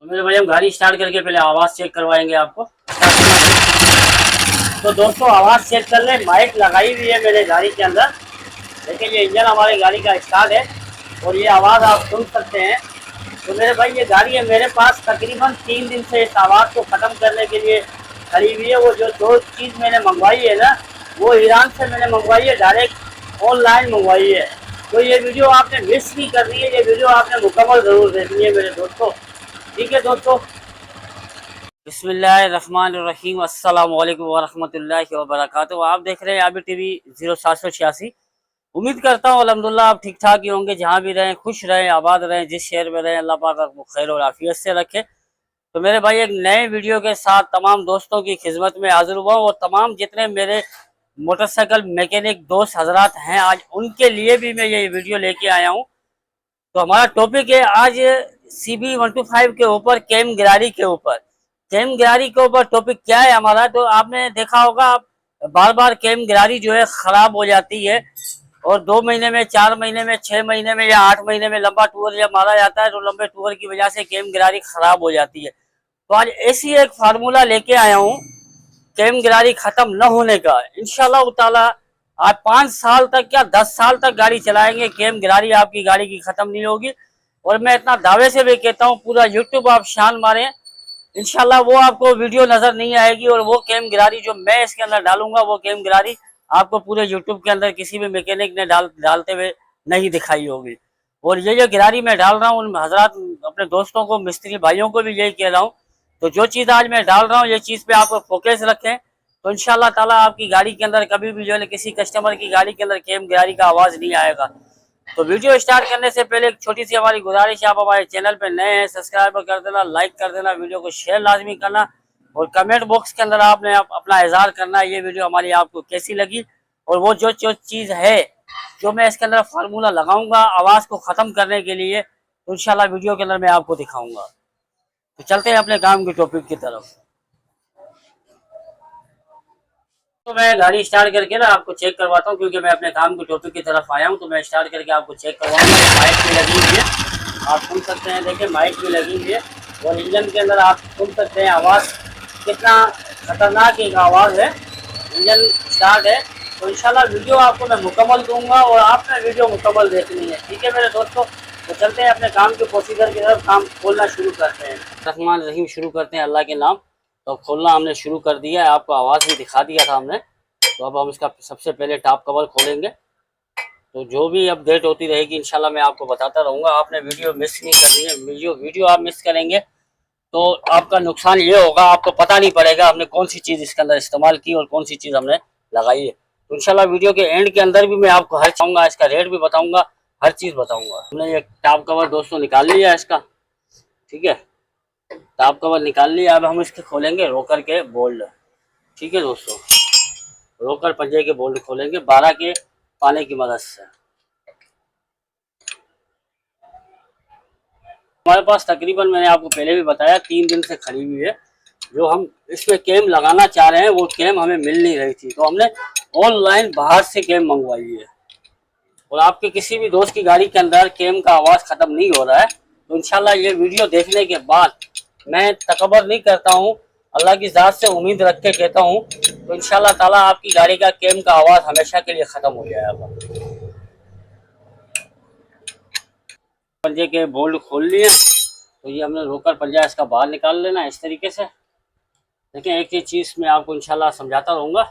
तो मेरे भाई हम गाड़ी स्टार्ट करके पहले आवाज़ चेक करवाएंगे आपको। तो दोस्तों आवाज़ चेक कर ले, माइक लगाई हुई है मेरे गाड़ी के अंदर। देखिए ये इंजन हमारी गाड़ी का स्टार्ट है और ये आवाज़ आप सुन सकते हैं। तो मेरे भाई ये गाड़ी है मेरे पास तकरीबन 3 दिन से इस आवाज़ को ख़त्म करने के लिए खड़ी हुई है। वो जो 2 चीज़ मैंने मंगवाई है ना, वो ईरान से मैंने मंगवाई है, डायरेक्ट ऑनलाइन मंगवाई है। तो ये वीडियो आपने मिस नहीं करनी है, ये वीडियो आपने मुकम्मल ज़रूर देखनी है मेरे दोस्तों। ठीक है दोस्तों, बिस्मिल्लाहिर्रहमानिर्रहीम, अस्सलामु अलैकुम वरहमतुल्लाहि वबरकातुहू। आप देख रहे हैं आबिर टीवी 0786। उम्मीद करता हूँ अल्हम्दुलिल्लाह आप ठीक ठाक ही होंगे, जहाँ भी रहें खुश रहें, आबाद रहें, जिस शहर में रहें अल्लाह पाक आपको खैर और आफियत से रखे। तो मेरे भाई एक नए वीडियो के साथ तमाम दोस्तों की खिदमत में हाजिर हुआ हूँ और तमाम जितने मेरे मोटरसाइकिल मैकेनिक दोस्त हजरात हैं, आज उनके लिए भी मैं ये वीडियो लेके आया हूँ। तो हमारा टॉपिक है आज CB125 के ऊपर, कैम गिरारी के ऊपर। कैम गिरारी के ऊपर टॉपिक क्या है हमारा, तो आपने देखा होगा बार बार कैम गिरारी जो है ख़राब हो जाती है और 2 महीने में, 4 महीने में, 6 महीने में या 8 महीने में लंबा टूर जब मारा जाता है तो लंबे टूर की वजह से कैम गिरारी ख़राब हो जाती है। तो आज ऐसी एक फार्मूला लेके आया हूँ कैम गिरारी ख़त्म न होने का। इंशाल्लाह ताला आप 5 साल तक या 10 साल तक गाड़ी चलाएंगे, कैम गिरारी आपकी गाड़ी की ख़त्म नहीं होगी। और मैं इतना दावे से भी कहता हूँ, पूरा यूट्यूब आप शान मारें, इंशाल्लाह वो आपको वीडियो नज़र नहीं आएगी और वो कैम गिरारी जो मैं इसके अंदर डालूंगा, वो कैम गिरारी आपको पूरे यूट्यूब के अंदर किसी भी मैकेनिक ने डालते हुए नहीं दिखाई होगी। और ये जो गिरारी मैं डाल रहा हूँ, उन हजरात अपने दोस्तों को, मिस्त्री भाइयों को भी यही कह रहा हूँ, तो जो चीज़ आज मैं डाल रहा हूँ ये चीज़ पे आप फोकस रखें, तो इंशाल्लाह ताला आपकी गाड़ी के अंदर कभी भी जो है किसी कस्टमर की गाड़ी के अंदर कैम गिरारी का आवाज़ नहीं आएगा। तो वीडियो स्टार्ट करने से पहले एक छोटी सी हमारी गुजारिश है, आप हमारे चैनल पे नए हैं सब्सक्राइब कर देना, लाइक कर देना, वीडियो को शेयर लाजमी करना और कमेंट बॉक्स के अंदर आपने अपना इजहार करना है ये वीडियो हमारी आपको कैसी लगी। और वो जो चीज़ है जो मैं इसके अंदर फार्मूला लगाऊंगा आवाज़ को ख़त्म करने के लिए, तो इंशाल्लाह वीडियो के अंदर मैं आपको दिखाऊंगा। तो चलते हैं अपने काम के टॉपिक की तरफ। तो मैं गाड़ी स्टार्ट करके ना आपको चेक करवाता हूँ, क्योंकि मैं अपने काम के टॉपिक की तरफ आया हूँ। तो मैं स्टार्ट करके आपको चेक करवाऊंगा। माइक भी लगी हुई है, आप सुन सकते हैं, देखिए माइक भी लगी हुई है और इंजन के अंदर आप सुन सकते हैं आवाज़, कितना खतरनाक एक आवाज़ है। इंजन स्टार्ट है। तो इंशाल्लाह वीडियो आपको मैं मुकम्मल दूंगा और आपने वीडियो मुकम्मल देखनी है। ठीक है मेरे दोस्तों, तो चलते हैं अपने काम के प्रोसीजर की तरफ, काम खोलना शुरू करते हैं। रहमान रहीम शुरू करते हैं अल्लाह के नाम। तो खोलना हमने शुरू कर दिया है, आपको आवाज़ भी दिखा दिया था हमने। तो अब हम इसका सबसे पहले टॉप कवर खोलेंगे। तो जो भी अपडेट होती रहेगी इंशाल्लाह मैं आपको बताता रहूँगा। आपने वीडियो मिस नहीं करनी है, वीडियो आप मिस करेंगे तो आपका नुकसान ये होगा, आपको पता नहीं पड़ेगा हमने कौन सी चीज़ इसके अंदर इस्तेमाल की और कौन सी चीज़ हमने लगाई है। तो इंशाल्लाह वीडियो के एंड के अंदर भी मैं आपको हर चाहूँगा, इसका रेट भी बताऊँगा, हर चीज़ बताऊँगा। हमने ये टॉप कवर दोस्तों निकाल लिया है इसका, ठीक है, टॉप कवर निकाल लिया। अब हम इसके खोलेंगे रोकर के बोल्ट। ठीक है दोस्तों, रोकर पंजे के बोल्ट खोलेंगे 12 के पाने की मदद से। हमारे पास तकरीबन मैंने आपको पहले भी बताया 3 दिन से खड़ी हुई है। जो हम इसमें कैम लगाना चाह रहे हैं वो कैम हमें मिल नहीं रही थी, तो हमने ऑनलाइन बाहर से कैम मंगवाई है। और आपके किसी भी दोस्त की गाड़ी के अंदर कैम का आवाज़ ख़त्म नहीं हो रहा है, तो इंशाल्लाह ये वीडियो देखने के बाद, मैं तकबर नहीं करता हूँ, अल्लाह की ज़ात से उम्मीद रख के कहता हूँ, तो इंशाल्लाह ताला आपकी गाड़ी का कैम का आवाज़ हमेशा के लिए ख़त्म हो जाएगा। पंजे के बोल्ट खोल लिए, तो ये हमने रोकर पंजा इसका बाहर निकाल लेना इस तरीके से। देखिए एक एक चीज़ मैं आपको इंशाल्लाह समझाता रहूँगा,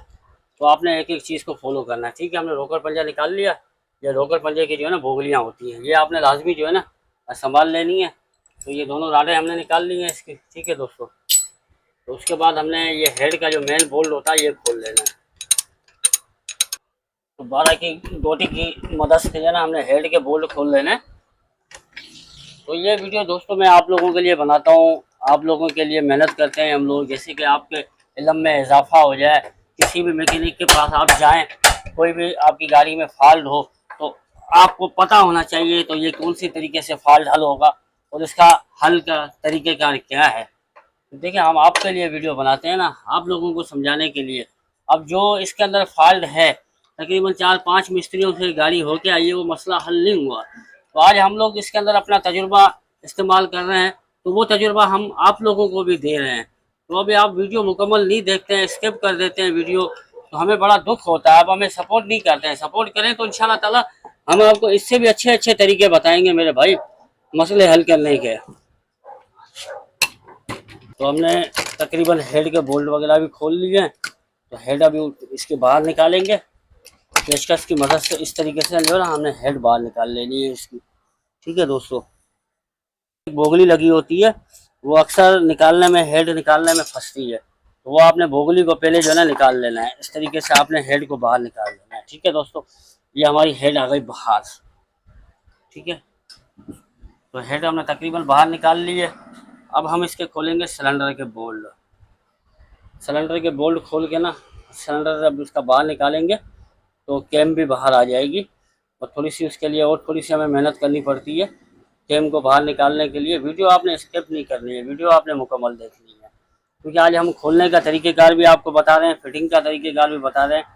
तो आपने एक एक चीज़ को फॉलो करना है। ठीक है, हमने रोकर पंजा निकाल लिया। ये रोकर पंजे की जो है ना बोगलियाँ होती हैं, ये आपने लाजमी जो है ना संभाल लेनी है। तो ये दोनों राडें हमने निकाल ली हैं इसकी। ठीक है दोस्तों, तो उसके बाद हमने ये हेड का जो मेन बोल्ट होता है ये खोल लेना है। तो 12 की गोटी की मदद से जो है ना हमने हेड के बोल्ट खोल लेना है। तो ये वीडियो दोस्तों मैं आप लोगों के लिए बनाता हूँ, आप लोगों के लिए मेहनत करते हैं हम लोग, जैसे कि आपके इल्म में इजाफा हो जाए। किसी भी मैकेनिक के पास आप जाएं, कोई भी आपकी गाड़ी में फॉल्ट हो तो आपको पता होना चाहिए तो ये कौन सी तरीके से फॉल्ट हल होगा और इसका हल का तरीक़ेकार क्या है। तो देखिए हम आपके लिए वीडियो बनाते हैं ना, आप लोगों को समझाने के लिए। अब जो इसके अंदर फॉल्ट है, तकरीबन 4-5 मिस्त्रियों से गाड़ी होके आई है, वो मसला हल नहीं हुआ। तो आज हम लोग इसके अंदर अपना तजुर्बा इस्तेमाल कर रहे हैं तो वो तजुर्बा हम आप लोगों को भी दे रहे हैं। तो अभी आप वीडियो मुकम्मल नहीं देखते हैं, स्किप कर देते हैं वीडियो, तो हमें बड़ा दुख होता है। आप हमें सपोर्ट नहीं करते हैं। सपोर्ट करें तो इंशाल्लाह ताला हम आपको इससे भी अच्छे अच्छे तरीके बताएंगे मेरे भाई, मसले हल करने के। तो हमने तकरीबन हेड के बोल्ट वगैरह भी खोल लिए हैं। तो हेड अभी इसके बाहर निकालेंगे पेचकस की मदद से। इस तरीके से जो है ना हमने हेड बाहर निकाल लेनी है इसकी। ठीक है दोस्तों, एक बोगली लगी होती है, वो अक्सर निकालने में, हेड निकालने में फंसती है, तो वो आपने बोगली को पहले जो है ना निकाल लेना है। इस तरीके से आपने हेड को बाहर निकाल लेना है। ठीक है दोस्तों, ये हमारी हेड आ गई बाहर। ठीक है, तो हेड हमने तकरीबन बाहर निकाल ली है। अब हम इसके खोलेंगे सिलेंडर के बोल्ट। सिलेंडर के बोल्ट खोल के ना सिलेंडर अब इसका बाहर निकालेंगे तो कैम भी बाहर आ जाएगी। और थोड़ी सी उसके लिए और थोड़ी सी हमें मेहनत करनी पड़ती है कैम को बाहर निकालने के लिए। वीडियो आपने स्किप नहीं करनी है, वीडियो आपने मुकम्मल देखनी है, क्योंकि आज हम खोलने का तरीक़ेकार भी आपको बता रहे हैं, फिटिंग का तरीक़ेकार भी बता रहे हैं।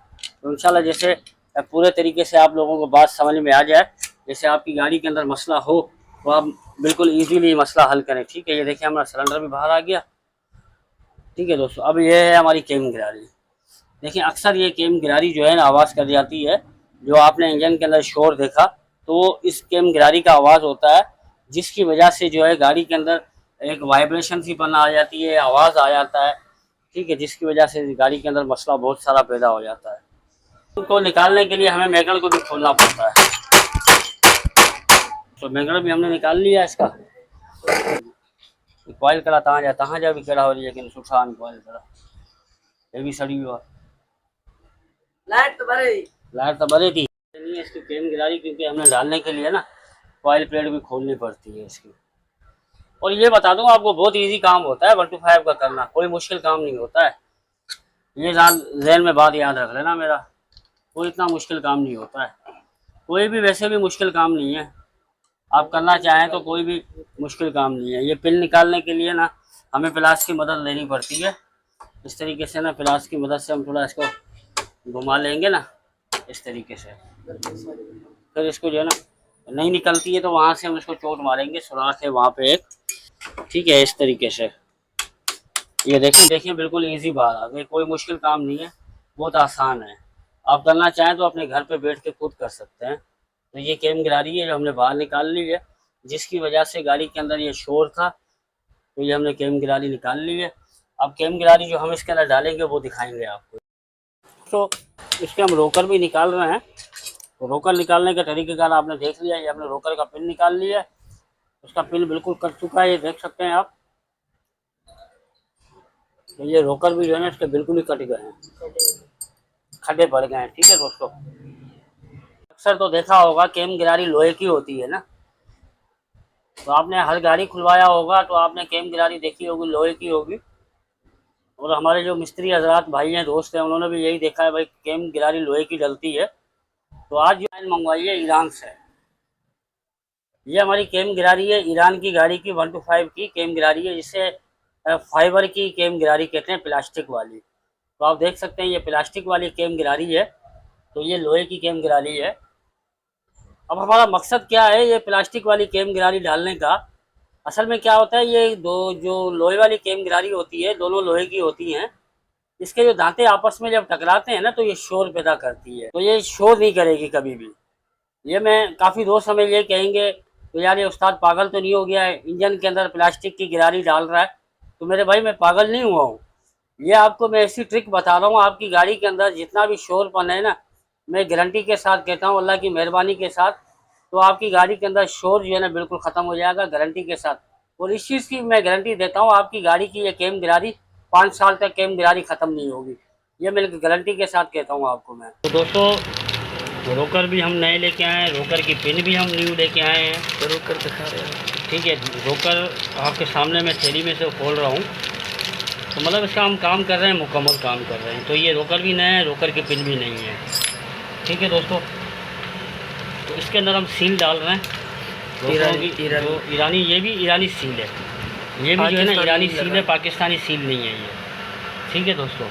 तो इंशाल्लाह जैसे पूरे तरीके से आप लोगों को बात समझ में आ जाए, जैसे आपकी गाड़ी के अंदर मसला हो तो आप बिल्कुल ईजीली मसला हल करें। ठीक है, ये देखिए हमारा सिलेंडर भी बाहर आ गया। ठीक है दोस्तों, अब ये है हमारी कैम गिरारी। देखिए अक्सर ये कैम गिरारी जो है ना आवाज़ कर जाती है। जो आपने इंजन के अंदर शोर देखा तो इस कैम गिरारी का आवाज़ होता है, जिसकी वजह से जो है गाड़ी के अंदर एक वाइब्रेशन सी पन आ जाती है, आवाज़ आ जाता है। ठीक है, जिसकी वजह से गाड़ी के अंदर मसला बहुत सारा पैदा हो जाता है। उनको निकालने के लिए हमें मैगल को भी खोलना पड़ता है। तो मैगल भी हमने निकाल लिया इसका। कॉइल करा तहाँ जा भी कड़ा हो रही है, लेकिन सुखान कॉइल करा ये भी सड़ी हुआ। लाइट तो भरी थी नहीं इसकी कैम गिरारी, क्योंकि हमने डालने के लिए ना कॉइल प्लेट भी खोलनी पड़ती है इसकी। और ये बता दूं आपको, बहुत इजी काम होता है 125 का करना, कोई मुश्किल काम नहीं होता है। ये ज़हन में बात याद रख लेना मेरा, कोई इतना मुश्किल काम नहीं होता है। कोई भी वैसे भी मुश्किल काम नहीं है, आप करना चाहें तो कोई भी मुश्किल काम नहीं है। ये पिन निकालने के लिए ना हमें प्लास की मदद लेनी पड़ती है। इस तरीके से ना प्लास की मदद से हम थोड़ा इसको घुमा लेंगे ना इस तरीके से, फिर इसको जो है ना नहीं निकलती है तो वहाँ से हम इसको चोट मारेंगे, सुराख है वहाँ पे एक। ठीक है, इस तरीके से ये देखिए बिल्कुल इजी बात आ गई, कोई मुश्किल काम नहीं है, बहुत आसान है। आप करना चाहें तो अपने घर पे बैठ के खुद कर सकते हैं। तो ये कैम गिरारी है जो हमने बाहर निकाल ली है, जिसकी वजह से गाड़ी के अंदर ये शोर था, तो ये हमने कैम गिरारी निकाल ली है। अब कैम गिरारी जो हम इसके अंदर डालेंगे वो दिखाएंगे आपको। तो इसके हम रोकर भी निकाल रहे हैं। तो रोकर निकालने का तरीक़ेकार आपने देख लिया। ये हमने रोकर का पिन निकाल लिया है, उसका पिन बिल्कुल कट चुका है, ये देख सकते हैं आप। तो ये रोकर भी जो है ना इसके बिल्कुल ही कट गए हैं, खड्डे पड़ गए हैं। ठीक है दोस्तों, अक्सर तो देखा होगा कैम गिरारी लोहे की होती है ना, तो आपने हर गाड़ी खुलवाया होगा तो आपने कैम गिरारी देखी होगी लोहे की होगी। और हमारे जो मिस्त्री हजरात भाई हैं, दोस्त हैं, उन्होंने भी यही देखा है भाई कैम गिरारी लोहे की डलती है। तो आज जो लाइन मंगवाई है ईरान से, ये हमारी कैम गिरारी है, ईरान की गाड़ी की 125 की कैम गिरारी है, जिसे फाइबर की कैम गिरारी कहते हैं, प्लास्टिक वाली। तो आप देख सकते हैं ये प्लास्टिक वाली कैम गिरारी है, तो ये लोहे की कैम गिरारी है। अब हमारा मकसद क्या है ये प्लास्टिक वाली कैम गिरारी डालने का? असल में क्या होता है, ये दो जो लोहे वाली कैम गिरारी होती है, दोनों लोहे की होती हैं। इसके जो दांते आपस में जब टकराते हैं ना तो ये शोर पैदा करती है, तो ये शोर नहीं करेगी कभी भी। ये मैं काफ़ी दोस्त हमें ये कहेंगे तो यार ये उस्ताद पागल तो नहीं हो गया है, इंजन के अंदर प्लास्टिक की गिरारी डाल रहा है। तो मेरे भाई मैं पागल नहीं हुआ हूँ, ये आपको मैं ऐसी ट्रिक बता रहा हूँ। आपकी गाड़ी के अंदर जितना भी शोरपन है ना, मैं गारंटी के साथ कहता हूँ, अल्लाह की मेहरबानी के साथ, तो आपकी गाड़ी के अंदर शोर जो है ना बिल्कुल ख़त्म हो जाएगा गारंटी के साथ। और इस चीज़ की मैं गारंटी देता हूँ, आपकी गाड़ी की ये कैम गिरारी 5 साल तक कैम गिरारी ख़त्म नहीं होगी, ये मैं गारंटी के साथ कहता हूँ आपको मैं। तो दोस्तों रोकर भी हम नए लेके आए हैं, रोकर की पिन भी हम न्यू लेके आए हैं। तो रोकर दिखा रहे हैं, ठीक है, रोकर आपके सामने मैं थैली में से खोल रहा हूँ। तो मतलब इसका हम काम कर रहे हैं, मुकम्मल काम कर रहे हैं। तो ये रोकर भी नया है, रोकर की पिन भी नहीं है। ठीक है दोस्तों, तो इसके अंदर हम सील डाल रहे हैं ईरानी, ये भी ईरानी सील है, ये भी जो है ना ईरानी सील है, पाकिस्तानी सील नहीं है ये। ठीक है दोस्तों,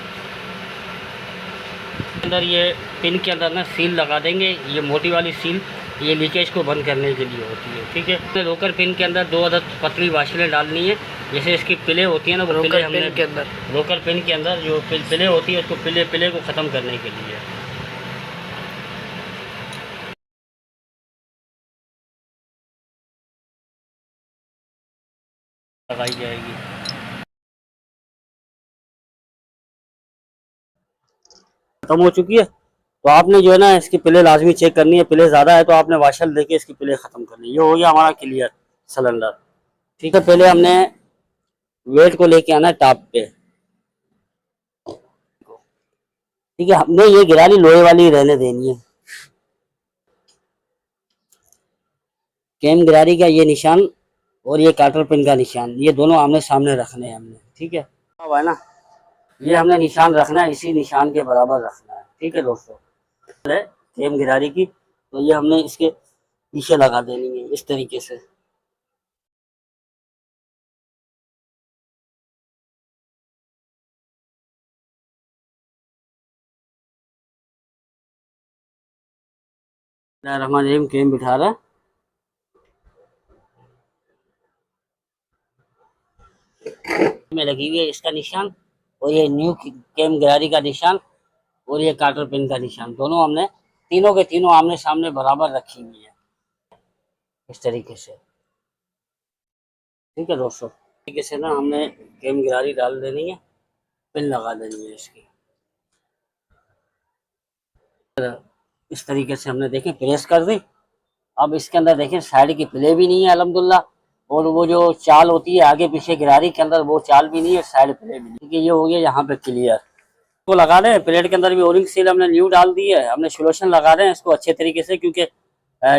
अंदर ये पिन के अंदर ना सील लगा देंगे, ये मोटी वाली सील ये लीकेज को बंद करने के लिए होती है। ठीक है, रोकर पिन के अंदर 2 अदद पतली वाशलें डालनी है। जैसे इसकी पिले होती है ना, वो पिले हमने के अंदर, रोकर पिन के अंदर जो पिले होती है उसको पिले को ख़त्म करने के लिए लगाई जाएगी। खत्म हो चुकी है तो आपने जो है ना इसकी पिले लाजमी चेक करनी है। पिले ज़्यादा है तो आपने वाशल देके इसकी पिले ख़त्म करनी है। ये हो गया हमारा क्लियर सिलेंडर। ठीक है, पहले हमने वेट को लेके आना है टॉप पे। ठीक है, हमने ये गिरानी लोहे वाली रहने देनी है। कैम गिरारी का ये निशान और ये काटर पिन का निशान, ये दोनों आमने सामने रखने हैं हमने। ठीक है, अब है ना, ये हमने निशान रखना है, इसी निशान के बराबर रखना है। ठीक है दोस्तों, कैम गिरारी की तो ये हमने इसके पीछे लगा देनी है इस तरीके से। रहमान रहीम कैम बिठा रहा है। में लगी हुई है इसका निशान और ये न्यू कैम गिरारी का निशान और ये काटर पिन का निशान, दोनों हमने तीनों के तीनों आमने सामने बराबर रखी हुई है इस तरीके से। ठीक है दोस्तों, तरीके से ना हमने कैम गिरारी डाल देनी है, पिन लगा देनी है इसकी। इस तरीके से हमने देखें प्रेस कर दी। अब इसके अंदर देखें साइड की प्ले भी नहीं है अल्हम्दुलिल्लाह, और वो जो चाल होती है आगे पीछे गिरारी के अंदर वो चाल भी नहीं है, साइड प्ले भी नहीं। ठीक है, ये हो गया यहाँ पे क्लियर। तो लगा रहे हैं प्लेट के अंदर भी ओरिंग सील हमने न्यू डाल दी है। हमने सोल्यूशन लगा रहे हैं इसको अच्छे तरीके से, क्योंकि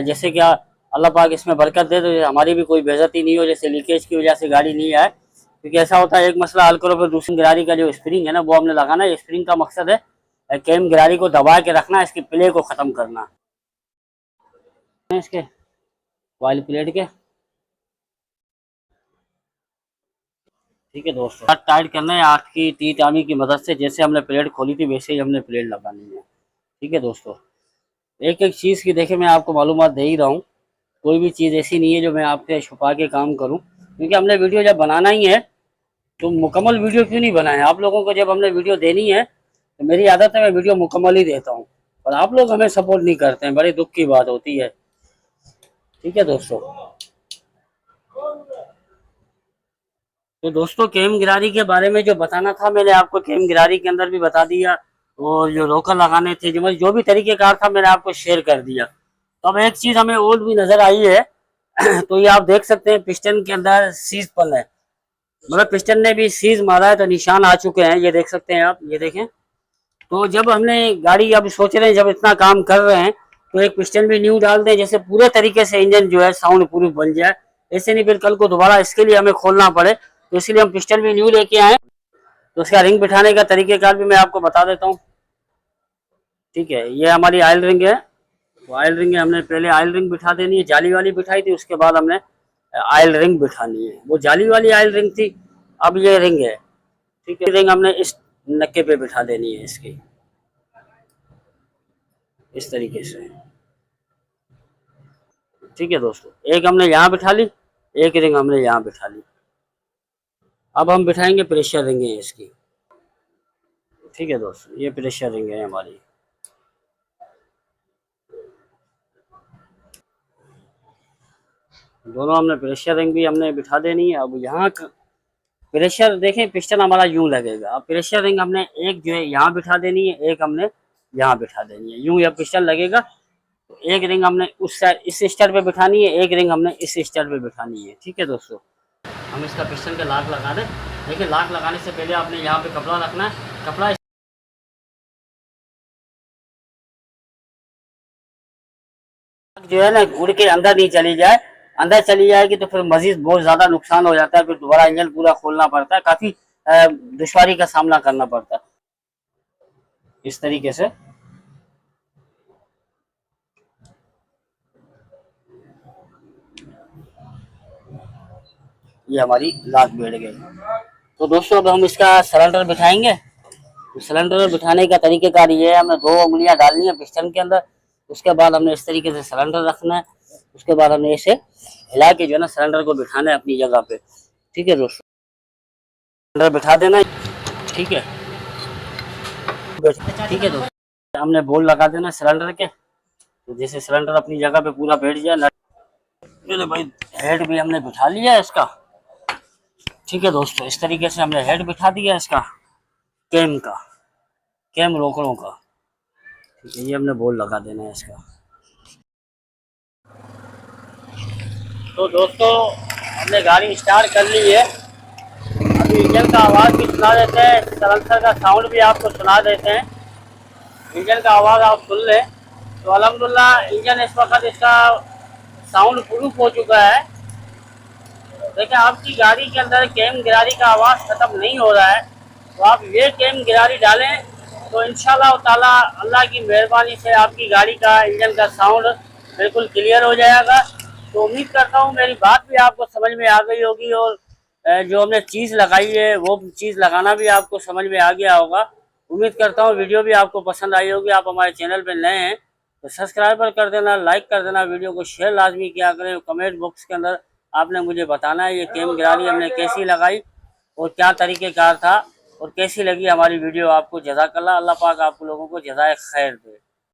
जैसे क्या अल्लाह पाक इसमें बरकत दे तो हमारी भी कोई बेइज्जती नहीं हो, जैसे लीकेज की वजह से गाड़ी नहीं आए। क्योंकि ऐसा होता है एक मसला हल करो फिर दूसरी गिरारी का जो स्प्रिंग है ना वो हमने लगाना है। स्प्रिंग का मकसद है कैम गिरारी को दबा के रखना, इसकी प्ले को ख़त्म करना इसके वाली प्लेट के। ठीक है दोस्तों, टाइट करना है आठ की टी टामी की मदद से। जैसे हमने प्लेट खोली थी वैसे ही हमने प्लेट लगानी है। ठीक है दोस्तों, एक एक चीज़ की देखे मैं आपको मालूमात दे ही रहा हूँ, कोई भी चीज़ ऐसी नहीं है जो मैं आपसे छुपा के काम करूँ। क्योंकि हमने वीडियो जब बनाना ही है तो मुकम्मल वीडियो क्यों नहीं बनाए। आप लोगों को जब हमने वीडियो देनी है तो मेरी आदत है मैं वीडियो मुकम्मल ही देता हूँ, और आप लोग हमें सपोर्ट नहीं करते हैं, बड़े दुख की बात होती है। ठीक है दोस्तों, तो दोस्तों कैम गिरारी के बारे में जो बताना था मैंने आपको कैम गिरारी के अंदर भी बता दिया, और जो रोकर लगाने थे जो भी तरीक़ेकार था मैंने आपको शेयर कर दिया। तो अब एक चीज़ हमें और भी नज़र आई है तो ये आप देख सकते हैं पिस्टन के अंदर सीज पल है, मतलब पिस्टन ने भी सीज मारा है तो निशान आ चुके हैं, ये देख सकते हैं आप, ये देखें। तो जब हमने गाड़ी अब सोच रहे हैं जब इतना काम कर रहे हैं तो एक पिस्टन भी न्यू डाल दें, जैसे पूरे तरीके से इंजन जो है साउंड प्रूफ बन जाए। ऐसे नहीं फिर कल को दोबारा इसके लिए हमें खोलना पड़े, तो इसलिए हम पिस्टन भी न्यू लेके आए। तो उसका रिंग बिठाने का तरीकेकार भी मैं आपको बता देता हूँ। ठीक है, ये हमारी ऑयल रिंग है। तो ऑयल रिंग है, हमने पहले ऑयल रिंग बिठा देनी है, जाली वाली बिठाई थी, उसके बाद हमने ऑयल रिंग बिठानी है। वो जाली वाली ऑयल रिंग थी, अब ये रिंग है। ठीक है, रिंग हमने इस नक्के पे बिठा देनी है इसकी, इस तरीके से। ठीक है दोस्तों, एक हमने यहाँ बिठा ली, एक रिंग हमने यहाँ बिठा ली। अब हम बिठाएंगे प्रेशर रिंग है इसकी। ठीक है दोस्तों, ये प्रेशर रिंग है हमारी। दोनों हमने प्रेशर रिंग भी हमने बिठा देनी है। अब यहाँ प्रेशर देखें पिस्टन हमारा यूं लगेगा। अब प्रेशर रिंग हमने एक जो है यहाँ बिठा देनी है, एक हमने यहाँ बिठा देनी है, यूं यह पिस्टन लगेगा। तो एक रिंग हमने उस साइड इस स्टार पे बिठानी है, एक रिंग हमने इस स्टार पे बिठानी है। ठीक है दोस्तों, हम इसका पिस्टन का लाक लगा दें। देखिए लाक लगाने से पहले आपने यहाँ पे कपड़ा रखना है, कपड़ा जो है ना उड़ के अंदर नहीं चली जाए। अंदर चली जाएगी तो फिर मजीद बहुत ज्यादा नुकसान हो जाता है, फिर दोबारा इंजन पूरा खोलना पड़ता है, काफी दुश्वारी का सामना करना पड़ता है। इस तरीके से ये हमारी लाक बैठ गई। तो दोस्तों अब हम इसका सिलेंडर बिठाएंगे। तो सिलेंडर बिठाने का तरीकेकार ये है, हमने 2 उंगलियां डालनी है पिस्टन के अंदर, उसके बाद हमने इस तरीके से सिलेंडर रखना है। उसके बाद हमने इसे हिला के जो है ना सिलेंडर को बिठाना है अपनी जगह पे। ठीक है दोस्तों, सिलेंडर बिठा देना है। ठीक है, ठीक है दोस्तों, हमने बोल लगा देना सिलेंडर के। तो जैसे सिलेंडर अपनी जगह पे पूरा बैठ जाए, चलो भाई हेड भी हमने बिठा लिया है इसका। ठीक है दोस्तों, इस तरीके से हमने हेड बिठा दिया इसका, कैम का, कैम रोकड़ों का। ठीक है, ये हमने बोल लगा देना है इसका। तो दोस्तों हमने गाड़ी स्टार्ट कर ली है। अभी इंजन का आवाज़ भी सुना देते हैं, सलेंसर का साउंड भी आपको सुना देते हैं। इंजन का आवाज़ आप सुन लें। तो अल्हम्दुलिल्लाह इंजन इस वक्त इसका साउंड प्रूफ हो चुका है। देखिए आपकी गाड़ी के अंदर कैम गिरारी का आवाज़ ख़त्म नहीं हो रहा है, तो आप ये कैम गिरारी डालें तो इंशाल्लाह ताला अल्लाह की मेहरबानी से आपकी गाड़ी का इंजन का साउंड बिल्कुल क्लियर हो जाएगा। तो उम्मीद करता हूँ मेरी बात भी आपको समझ में आ गई होगी, और जो हमने चीज़ लगाई है वो चीज़ लगाना भी आपको समझ में आ गया होगा। उम्मीद करता हूँ वीडियो भी आपको पसंद आई होगी। आप हमारे चैनल पर नए हैं तो सब्सक्राइबर कर देना, लाइक कर देना, वीडियो को शेयर लाजमी किया करें। कमेंट बॉक्स के अंदर आपने मुझे बताना है ये कैम गिरारी हमने कैसी लगाई और क्या तरीक़ेकार था और कैसी लगी हमारी वीडियो आपको। जज़ाकल्लाह, अल्लाह पाक आप लोगों को जज़ाए खैर दे।